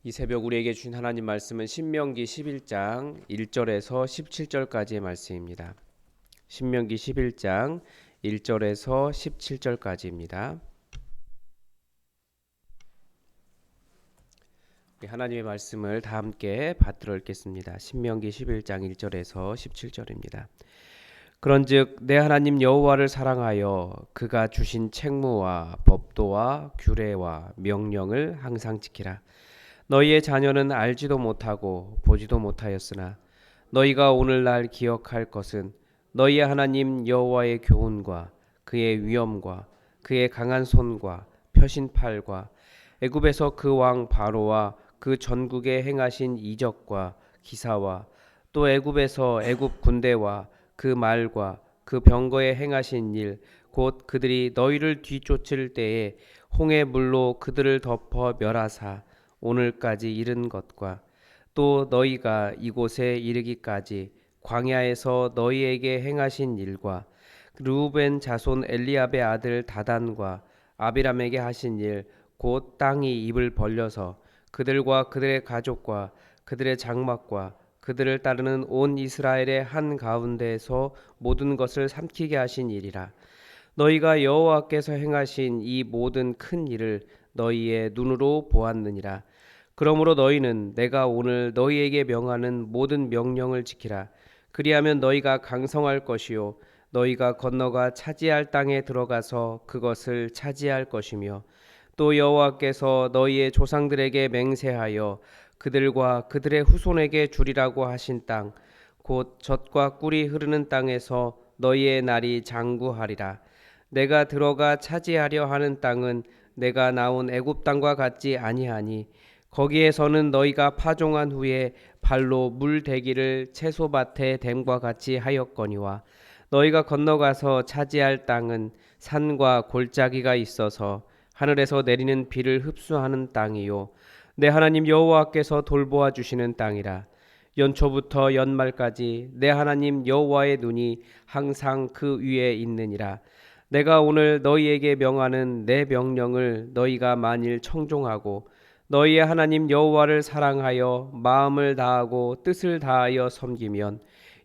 이 새벽 우리에게 주신 하나님 말씀은 신명기 11장 1절에서 17절까지의 말씀입니다. 신명기 11장 1절에서 17절까지입니다. 하나님의 말씀을 다 함께 받들어 읽겠습니다. 신명기 11장 1절에서 17절입니다. 그런즉 내 하나님 여호와를 사랑하여 그가 주신 책무와 법도와 규례와 명령을 항상 지키라. 너희의 자녀는 알지도 못하고 보지도 못하였으나 너희가 오늘날 기억할 것은 너희의 하나님 여호와의 교훈과 그의 위엄과 그의 강한 손과 펴신 팔과 애굽에서 그 왕 바로와 그 전국에 행하신 이적과 기사와 또 애굽에서 애굽 군대와 그 말과 그 병거에 행하신 일 곧 그들이 너희를 뒤쫓을 때에 홍해 물로 그들을 덮어 멸하사 오늘까지 이른 것과 또 너희가 이곳에 이르기까지 광야에서 너희에게 행하신 일과 르우벤 자손 엘리압의 아들 다단과 아비람에게 하신 일 곧 땅이 입을 벌려서 그들과 그들의 가족과 그들의 장막과 그들을 따르는 온 이스라엘의 한 가운데에서 모든 것을 삼키게 하신 일이라. 너희가 여호와께서 행하신 이 모든 큰 일을 너희의 눈으로 보았느니라. 그러므로 너희는 내가 오늘 너희에게 명하는 모든 명령을 지키라. 그리하면 너희가 강성할 것이요 너희가 건너가 차지할 땅에 들어가서 그것을 차지할 것이며 또 여호와께서 너희의 조상들에게 맹세하여 그들과 그들의 후손에게 주리라고 하신 땅 곧 젖과 꿀이 흐르는 땅에서 너희의 날이 장구하리라. 내가 들어가 차지하려 하는 땅은 내가 나온 애굽 땅과 같지 아니하니 거기에서는 너희가 파종한 후에 발로 물 대기를 채소밭에 댐과 같이 하였거니와 너희가 건너가서 차지할 땅은 산과 골짜기가 있어서 하늘에서 내리는 비를 흡수하는 땅이요 내 하나님 여호와께서 돌보아 주시는 땅이라. 연초부터 연말까지 내 하나님 여호와의 눈이 항상 그 위에 있느니라. 내가 오늘 너희에게 명하는 내 명령을 너희가 만일 청종하고 너희의 하나님 여호와를 사랑하여 마음을 다하고 뜻을 다하여 섬기면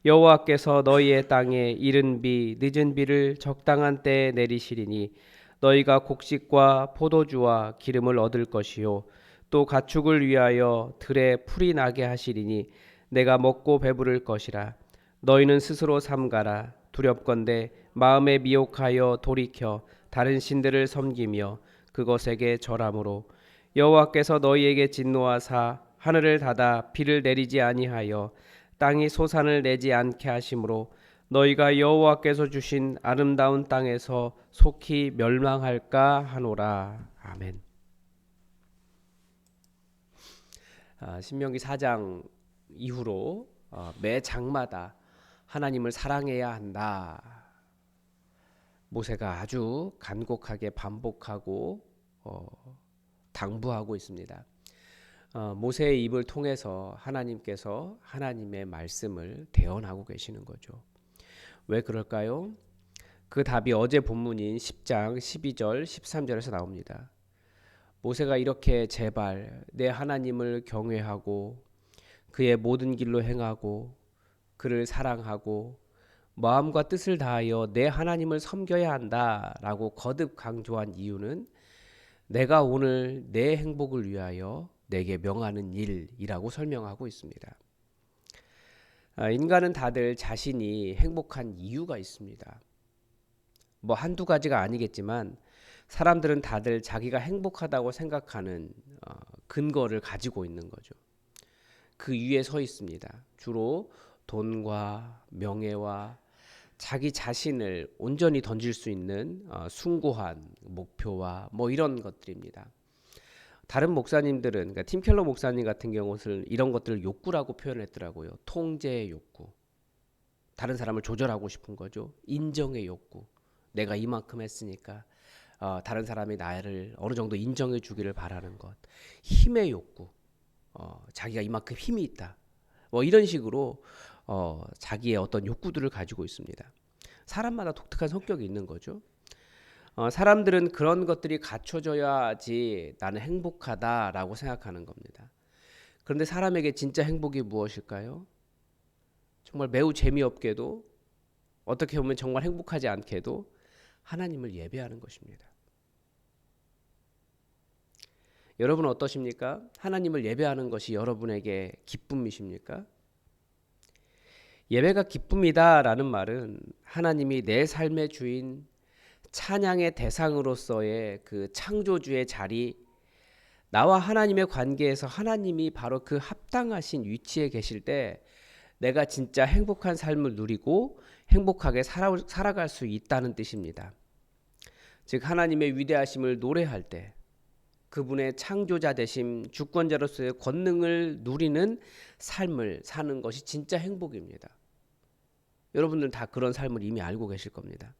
여호와께서 너희의 땅에 이른 비 늦은 비를 적당한 때에 내리시리니 너희가 곡식과 포도주와 기름을 얻을 것이요 또 가축을 위하여 들에 풀이 나게 하시리니 내가 먹고 배부를 것이라. 너희는 스스로 삼가라. 두렵건대 마음에 미혹하여 돌이켜 다른 신들을 섬기며 그것에게 절함으로 여호와께서 너희에게 진노하사 하늘을 닫아 비를 내리지 아니하여 땅이 소산을 내지 않게 하심으로 너희가 여호와께서 주신 아름다운 땅에서 속히 멸망할까 하노라. 아멘. 신명기 4장 이후로 매 장마다 하나님을 사랑해야 한다. 모세가 아주 간곡하게 반복하고 당부하고 있습니다. 모세의 입을 통해서 하나님께서 하나님의 말씀을 대언하고 계시는 거죠. 왜 그럴까요? 그 답이 어제 본문인 10장 12절 13절에서 나옵니다. 모세가 이렇게 제발 내 하나님을 경외하고 그의 모든 길로 행하고 그를 사랑하고 마음과 뜻을 다하여 내 하나님을 섬겨야 한다라고 거듭 강조한 이유는 내가 오늘 내 행복을 위하여 내게 명하는 일이라고 설명하고 있습니다. 인간은 다들 자신이 행복한 이유가 있습니다. 뭐 한두 가지가 아니겠지만 사람들은 다들 자기가 행복하다고 생각하는 근거를 가지고 있는 거죠. 그 위에 서 있습니다. 주로 돈과 명예와 자기 자신을 온전히 던질 수 있는 숭고한 목표와 뭐 이런 것들입니다. 다른 목사님들은 그러니까 팀 켈러 목사님 같은 경우는 이런 것들을 욕구라고 표현했더라고요. 통제의 욕구. 다른 사람을 조절하고 싶은 거죠. 인정의 욕구. 내가 이만큼 했으니까 다른 사람이 나를 어느 정도 인정해 주기를 바라는 것. 힘의 욕구. 자기가 이만큼 힘이 있다. 뭐 이런 식으로 자기의 어떤 욕구들을 가지고 있습니다. 사람마다 독특한 성격이 있는 거죠. 사람들은 그런 것들이 갖춰져야지 나는 행복하다라고 생각하는 겁니다. 그런데 사람에게 진짜 행복이 무엇일까요? 정말 매우 재미없게도 어떻게 보면 정말 행복하지 않게도 하나님을 예배하는 것입니다. 여러분은 어떠십니까? 하나님을 예배하는 것이 여러분에게 기쁨이십니까? 예배가 기쁨이다라는 말은 하나님이 내 삶의 주인, 찬양의 대상으로서의 그 창조주의 자리, 나와 하나님의 관계에서 하나님이 바로 그 합당하신 위치에 계실 때 내가 진짜 행복한 삶을 누리고 행복하게 살아갈 수 있다는 뜻입니다. 즉 하나님의 위대하심을 노래할 때 그분의 창조자 되심, 주권자로서의 권능을 누리는 삶을 사는 것이 진짜 행복입니다. 여러분들은 다 그런 삶을 이미 알고 계실 겁니다.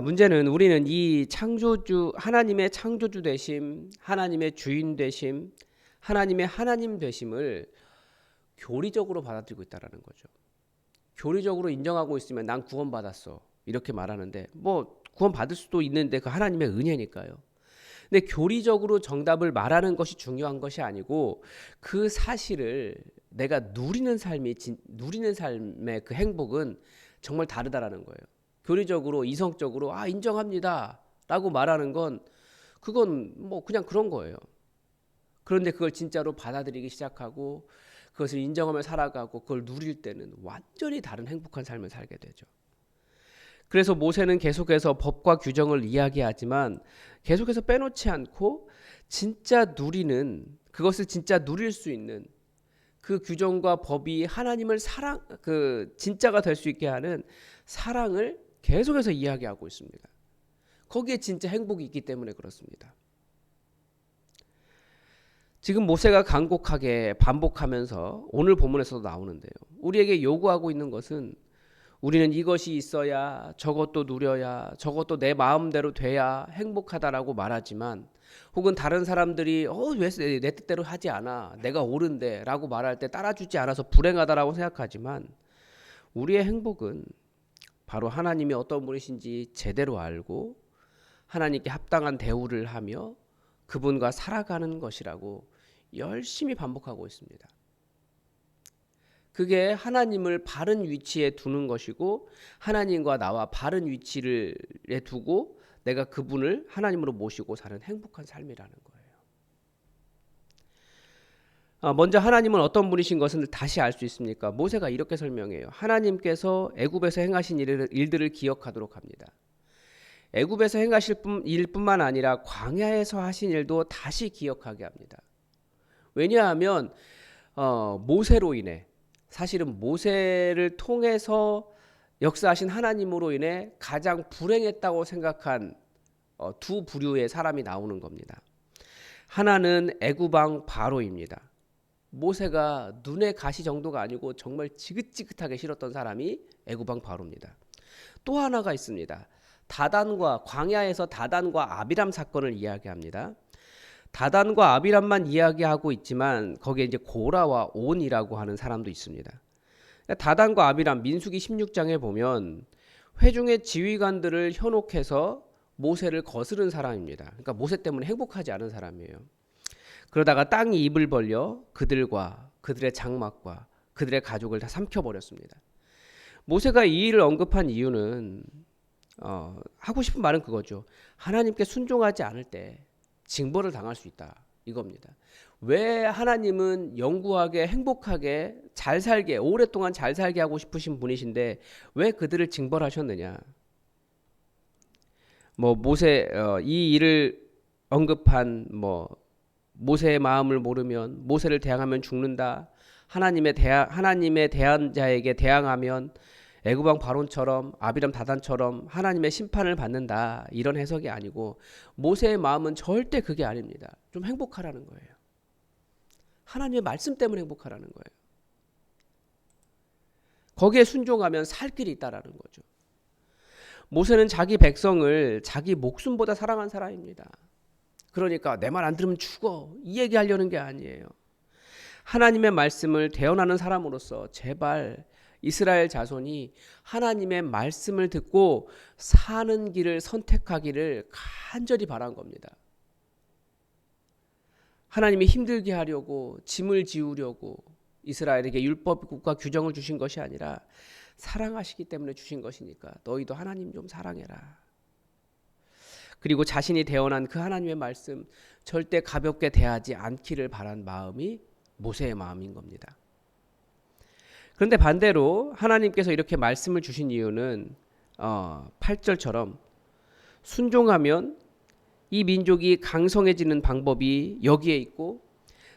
문제는 우리는 이 창조주, 하나님의 창조주 되심, 하나님의 주인 되심, 하나님의 하나님 되심을 교리적으로 받아들이고 있다는 거죠. 교리적으로 인정하고 있으면 난 구원받았어 이렇게 말하는데 뭐 구원받을 수도 있는데 그 하나님의 은혜니까요. 근데 교리적으로 정답을 말하는 것이 중요한 것이 아니고 그 사실을 내가 누리는 삶의 그 행복은 정말 다르다라는 거예요. 교리적으로 이성적으로 인정합니다 라고 말하는 건 그건 뭐 그냥 그런 거예요. 그런데 그걸 진짜로 받아들이기 시작하고 그것을 인정하며 살아가고 그걸 누릴 때는 완전히 다른 행복한 삶을 살게 되죠. 그래서 모세는 계속해서 법과 규정을 이야기하지만 계속해서 빼놓지 않고 진짜 누리는, 그것을 진짜 누릴 수 있는 그 규정과 법이 하나님을 진짜가 될 수 있게 하는 사랑을 계속해서 이야기하고 있습니다. 거기에 진짜 행복이 있기 때문에 그렇습니다. 지금 모세가 간곡하게 반복하면서 오늘 본문에서도 나오는데요. 우리에게 요구하고 있는 것은 우리는 이것이 있어야 저것도 누려야 저것도 내 마음대로 돼야 행복하다라고 말하지만 혹은 다른 사람들이 왜 내 뜻대로 하지 않아 내가 옳은데 라고 말할 때 따라주지 않아서 불행하다라고 생각하지만 우리의 행복은 바로 하나님이 어떤 분이신지 제대로 알고 하나님께 합당한 대우를 하며 그분과 살아가는 것이라고 열심히 반복하고 있습니다. 그게 하나님을 바른 위치에 두는 것이고 하나님과 나와 바른 위치에 두고 내가 그분을 하나님으로 모시고 사는 행복한 삶이라는 거예요. 먼저 하나님은 어떤 분이신 것을 다시 알 수 있습니까? 모세가 이렇게 설명해요. 하나님께서 애굽에서 행하신 일들을 기억하도록 합니다. 애굽에서 행하실 일뿐만 아니라 광야에서 하신 일도 다시 기억하게 합니다. 왜냐하면 모세로 인해 사실은 모세를 통해서 역사하신 하나님으로 인해 가장 불행했다고 생각한 두 부류의 사람이 나오는 겁니다. 하나는 애굽왕 바로입니다. 모세가 눈에 가시 정도가 아니고 정말 지긋지긋하게 싫었던 사람이 애굽왕 바로입니다. 또 하나가 있습니다. 광야에서 다단과 아비람 사건을 이야기합니다. 다단과 아비람만 이야기하고 있지만 거기에 이제 고라와 온이라고 하는 사람도 있습니다. 다단과 아비람 민수기 16장에 보면 회중의 지휘관들을 현혹해서 모세를 거스른 사람입니다. 그러니까 모세 때문에 행복하지 않은 사람이에요. 그러다가 땅이 입을 벌려 그들과 그들의 장막과 그들의 가족을 다 삼켜버렸습니다. 모세가 이 일을 언급한 이유는 하고 싶은 말은 그거죠. 하나님께 순종하지 않을 때 징벌을 당할 수 있다 이겁니다. 왜 하나님은 영구하게 행복하게 잘 살게 오랫동안 잘 살게 하고 싶으신 분이신데 왜 그들을 징벌하셨느냐. 모세 이 일을 언급한 모세의 마음을 모르면 모세를 대항하면 죽는다. 하나님에 대한 자에게 대항하면 애굽왕 바론처럼 아비람 다단처럼 하나님의 심판을 받는다. 이런 해석이 아니고 모세의 마음은 절대 그게 아닙니다. 좀 행복하라는 거예요. 하나님의 말씀 때문에 행복하라는 거예요. 거기에 순종하면 살 길이 있다라는 거죠. 모세는 자기 백성을 자기 목숨보다 사랑한 사람입니다. 그러니까 내 말 안 들으면 죽어 이 얘기하려는 게 아니에요. 하나님의 말씀을 대언하는 사람으로서 제발 이스라엘 자손이 하나님의 말씀을 듣고 사는 길을 선택하기를 간절히 바란 겁니다. 하나님이 힘들게 하려고 짐을 지우려고 이스라엘에게 율법과 규정을 주신 것이 아니라 사랑하시기 때문에 주신 것이니까 너희도 하나님 좀 사랑해라. 그리고 자신이 대언한 그 하나님의 말씀 절대 가볍게 대하지 않기를 바란 마음이 모세의 마음인 겁니다. 그런데 반대로 하나님께서 이렇게 말씀을 주신 이유는 8절처럼 순종하면 이 민족이 강성해지는 방법이 여기에 있고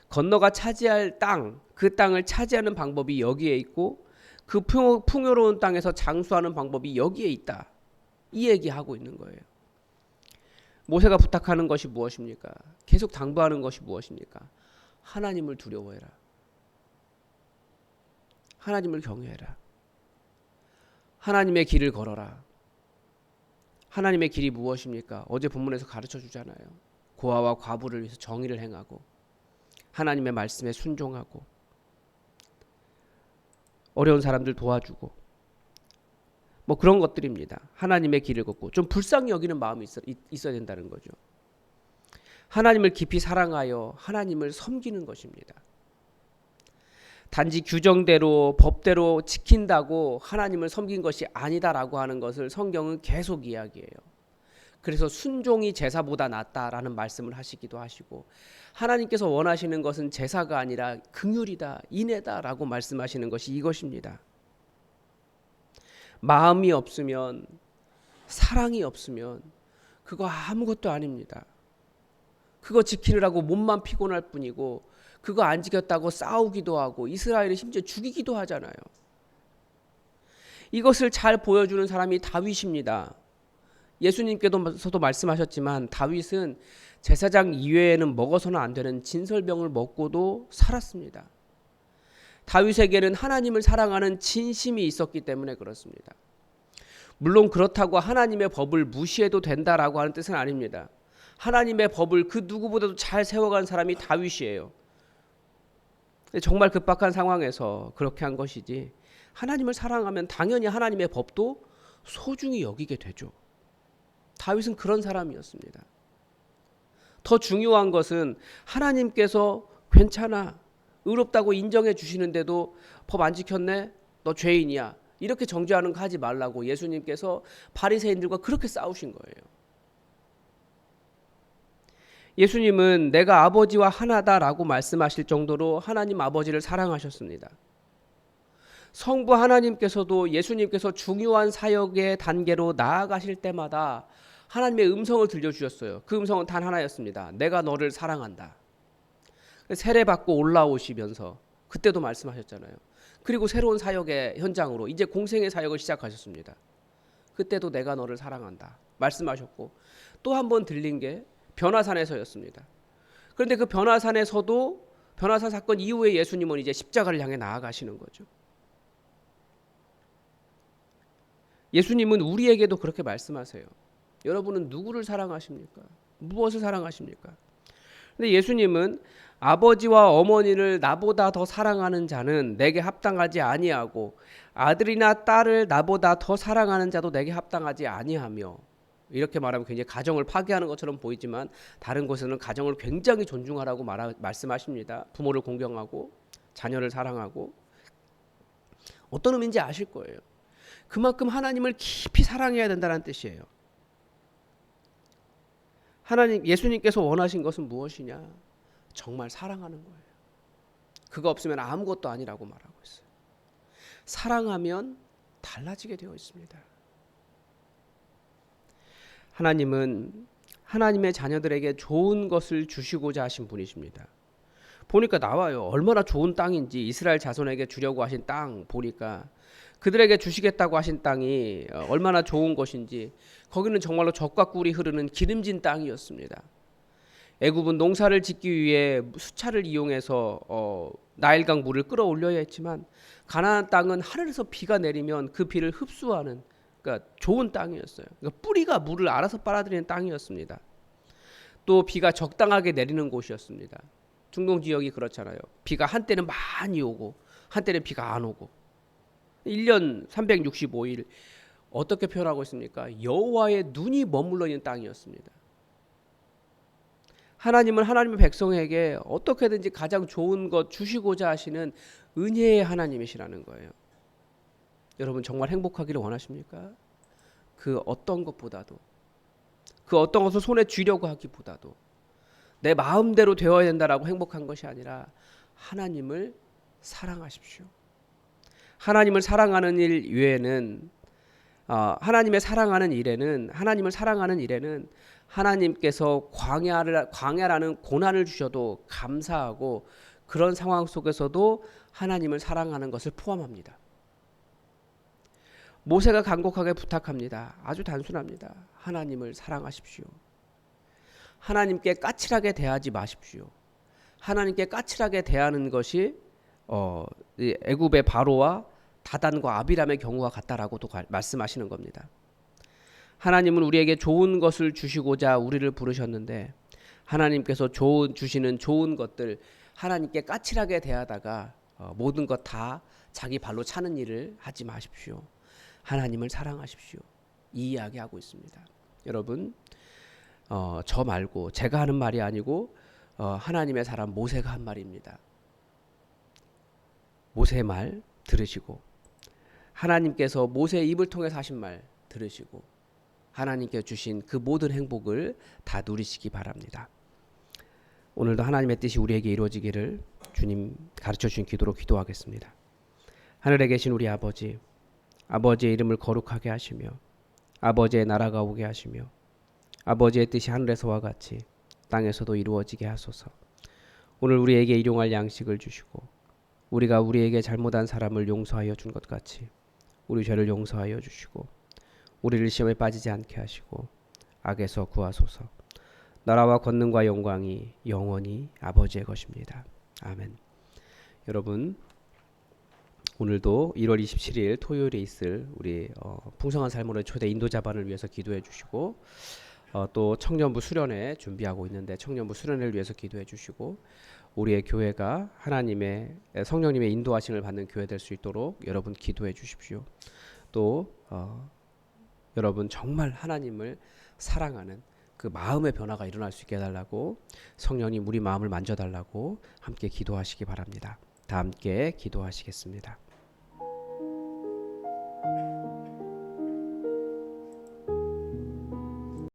건너가 차지할 땅, 그 땅을 차지하는 방법이 여기에 있고 그 풍요로운 땅에서 장수하는 방법이 여기에 있다. 이 얘기하고 있는 거예요. 모세가 부탁하는 것이 무엇입니까? 계속 당부하는 것이 무엇입니까? 하나님을 두려워해라. 하나님을 경외해라. 하나님의 길을 걸어라. 하나님의 길이 무엇입니까? 어제 본문에서 가르쳐 주잖아요. 고아와 과부를 위해서 정의를 행하고 하나님의 말씀에 순종하고 어려운 사람들 도와주고 뭐 그런 것들입니다. 하나님의 길을 걷고 좀 불쌍히 여기는 마음이 있어야 된다는 거죠. 하나님을 깊이 사랑하여 하나님을 섬기는 것입니다. 단지 규정대로 법대로 지킨다고 하나님을 섬긴 것이 아니다라고 하는 것을 성경은 계속 이야기해요. 그래서 순종이 제사보다 낫다라는 말씀을 하시기도 하시고 하나님께서 원하시는 것은 제사가 아니라 긍휼이다, 인애다라고 말씀하시는 것이 이것입니다. 마음이 없으면, 사랑이 없으면 그거 아무것도 아닙니다. 그거 지키느라고 몸만 피곤할 뿐이고 그거 안 지켰다고 싸우기도 하고 이스라엘을 심지어 죽이기도 하잖아요. 이것을 잘 보여주는 사람이 다윗입니다. 예수님께서도 말씀하셨지만 다윗은 제사장 이외에는 먹어서는 안 되는 진설병을 먹고도 살았습니다. 다윗에게는 하나님을 사랑하는 진심이 있었기 때문에 그렇습니다. 물론 그렇다고 하나님의 법을 무시해도 된다라고 하는 뜻은 아닙니다. 하나님의 법을 그 누구보다도 잘 세워간 사람이 다윗이에요. 정말 급박한 상황에서 그렇게 한 것이지 하나님을 사랑하면 당연히 하나님의 법도 소중히 여기게 되죠. 다윗은 그런 사람이었습니다. 더 중요한 것은 하나님께서 괜찮아, 의롭다고 인정해 주시는데도 법 안 지켰네? 너 죄인이야. 이렇게 정죄하는 거 하지 말라고 예수님께서 바리새인들과 그렇게 싸우신 거예요. 예수님은 내가 아버지와 하나다라고 말씀하실 정도로 하나님 아버지를 사랑하셨습니다. 성부 하나님께서도 예수님께서 중요한 사역의 단계로 나아가실 때마다 하나님의 음성을 들려주셨어요. 그 음성은 단 하나였습니다. 내가 너를 사랑한다. 세례받고 올라오시면서 그때도 말씀하셨잖아요. 그리고 새로운 사역의 현장으로 이제 공생의 사역을 시작하셨습니다. 그때도 내가 너를 사랑한다 말씀하셨고 또 한 번 들린 게 변화산에서였습니다. 그런데 그 변화산에서도 변화산 사건 이후에 예수님은 이제 십자가를 향해 나아가시는 거죠. 예수님은 우리에게도 그렇게 말씀하세요. 여러분은 누구를 사랑하십니까? 무엇을 사랑하십니까? 근데 예수님은 아버지와 어머니를 나보다 더 사랑하는 자는 내게 합당하지 아니하고 아들이나 딸을 나보다 더 사랑하는 자도 내게 합당하지 아니하며, 이렇게 말하면 굉장히 가정을 파괴하는 것처럼 보이지만 다른 곳에서는 가정을 굉장히 존중하라고 말씀하십니다. 부모를 공경하고 자녀를 사랑하고. 어떤 의미인지 아실 거예요. 그만큼 하나님을 깊이 사랑해야 된다는 뜻이에요. 하나님, 예수님께서 원하신 것은 무엇이냐? 정말 사랑하는 거예요. 그거 없으면 아무것도 아니라고 말하고 있어요. 사랑하면 달라지게 되어 있습니다. 하나님은 하나님의 자녀들에게 좋은 것을 주시고자 하신 분이십니다. 보니까 나와요. 얼마나 좋은 땅인지. 이스라엘 자손에게 주려고 하신 땅 보니까 그들에게 주시겠다고 하신 땅이 얼마나 좋은 것인지, 거기는 정말로 젖과 꿀이 흐르는 기름진 땅이었습니다. 애굽은 농사를 짓기 위해 수차를 이용해서 나일강 물을 끌어올려야 했지만 가나안 땅은 하늘에서 비가 내리면 그 비를 흡수하는, 그러니까 좋은 땅이었어요. 그러니까 뿌리가 물을 알아서 빨아들이는 땅이었습니다. 또 비가 적당하게 내리는 곳이었습니다. 중동 지역이 그렇잖아요. 비가 한때는 많이 오고 한때는 비가 안 오고. 1년 365일 어떻게 표현하고 있습니까? 여호와의 눈이 머물러 있는 땅이었습니다. 하나님은 하나님의 백성에게 어떻게든지 가장 좋은 것 주시고자 하시는 은혜의 하나님이시라는 거예요. 여러분 정말 행복하기를 원하십니까? 그 어떤 것보다도, 그 어떤 것을 손에 쥐려고 하기보다도 내 마음대로 되어야 된다라고 행복한 것이 아니라 하나님을 사랑하십시오. 하나님을 사랑하는 일 외에는 하나님을 사랑하는 일에는 하나님께서 광야라는 고난을 주셔도 감사하고 그런 상황 속에서도 하나님을 사랑하는 것을 포함합니다. 모세가 간곡하게 부탁합니다. 아주 단순합니다. 하나님을 사랑하십시오. 하나님께 까칠하게 대하지 마십시오. 하나님께 까칠하게 대하는 것이 애굽의 바로와 다단과 아비람의 경우와 같다라고도 말씀하시는 겁니다. 하나님은 우리에게 좋은 것을 주시고자 우리를 부르셨는데 하나님께서 주시는 좋은 것들 하나님께 까칠하게 대하다가 모든 것 다 자기 발로 차는 일을 하지 마십시오. 하나님을 사랑하십시오. 이 이야기하고 있습니다. 여러분 저 말고 제가 하는 말이 아니고 하나님의 사람 모세가 한 말입니다. 모세의 말 들으시고 하나님께서 모세의 입을 통해서 하신 말 들으시고 하나님께 주신 그 모든 행복을 다 누리시기 바랍니다. 오늘도 하나님의 뜻이 우리에게 이루어지기를 주님 가르쳐 주신 기도로 기도하겠습니다. 하늘에 계신 우리 아버지, 아버지의 이름을 거룩하게 하시며 아버지의 나라가 오게 하시며 아버지의 뜻이 하늘에서와 같이 땅에서도 이루어지게 하소서. 오늘 우리에게 일용할 양식을 주시고 우리가 우리에게 잘못한 사람을 용서하여 준 것 같이 우리 죄를 용서하여 주시고 우리를 시험에 빠지지 않게 하시고 악에서 구하소서. 나라와 권능과 영광이 영원히 아버지의 것입니다. 아멘. 여러분 오늘도 1월 27일 토요일에 있을 우리 풍성한 삶으로의 초대 인도자반을 위해서 기도해 주시고 또 청년부 수련회 준비하고 있는데 청년부 수련회를 위해서 기도해 주시고 우리의 교회가 하나님의 성령님의 인도하심을 받는 교회 될 수 있도록 여러분 기도해 주십시오. 또 여러분 정말 하나님을 사랑하는 그 마음의 변화가 일어날 수 있게 해달라고 성령님 우리 마음을 만져달라고 함께 기도하시기 바랍니다. 다 함께 기도하시겠습니다.